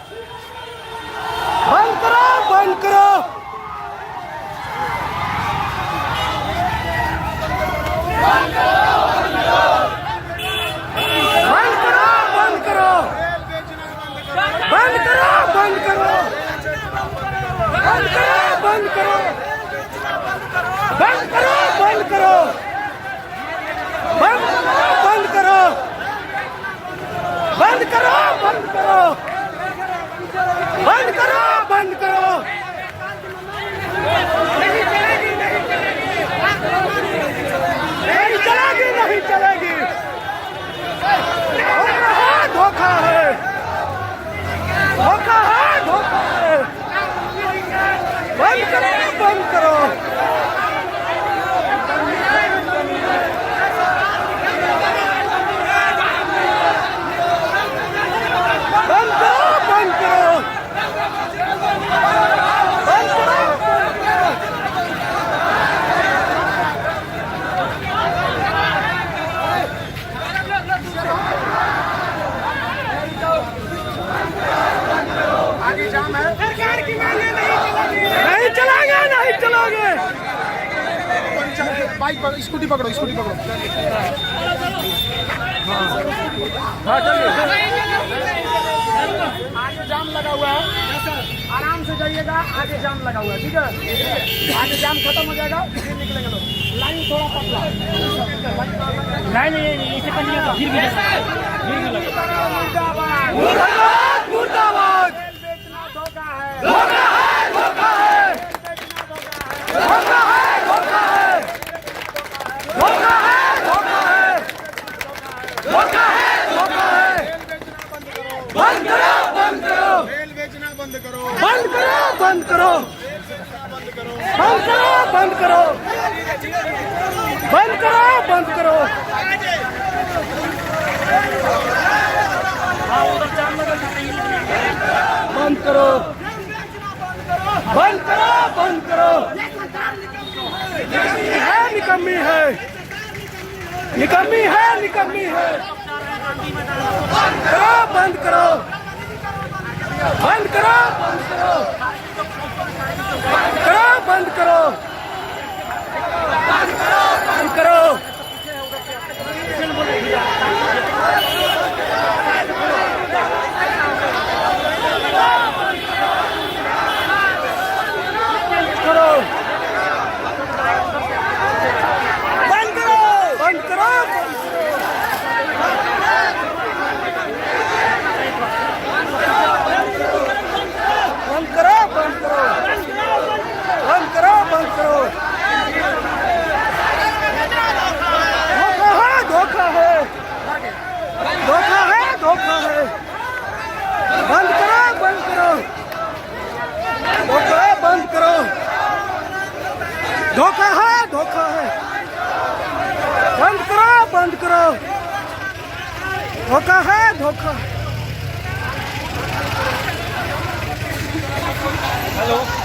बंद करो, बंद करो। बंद करो, बंद करो। बंद करो, बंद करो। बंद करो, बंद करो। बंद करो, बंद करो। बंद करो, बंद करो। बंद करो, बंद करो। बंद करो, बंद करो। नहीं चलेगी, नहीं चलेगी, नहीं चलेगी। धोखा है, धोखा है, धोखा है। बंद करो, बंद करो। बाइक पकड़ो, स्कूटी पकड़ो, स्कूटी पकड़ो। हाँ आगे जाम लगा हुआ है, आराम से जाइएगा। आगे जाम लगा हुआ है, ठीक है। आगे जाम खत्म हो जाएगा, फिर निकलेंगे लोग। लाइन थोड़ा पतला, लाइन इससे मुर्दाबाद, मुर्दाबाद। बेचना धोखा है, धोखा है, धोखा है। धोखा है, धोखा है। धोखा है, धोखा है। धोखा है, धोखा है। बंद करो, बंद करो। रेल बेचना बंद करो, बंद करो, बंद करो। बंद करो, बंद करो। बंद करो, बंद करो। बंद करो, बंद करो, बंद करो। निकम्मी है, निकम्मी है, निकम्मी है। करो, बंद करो। बंद करो, बंद करो। करो, बंद करो। बंद करो। धोखा है, धोखा है। बंद करो, बंद करो। धोखा है, बंद करो। धोखा है, धोखा है। बंद करो, बंद करो। धोखा है, धोखा। हेलो।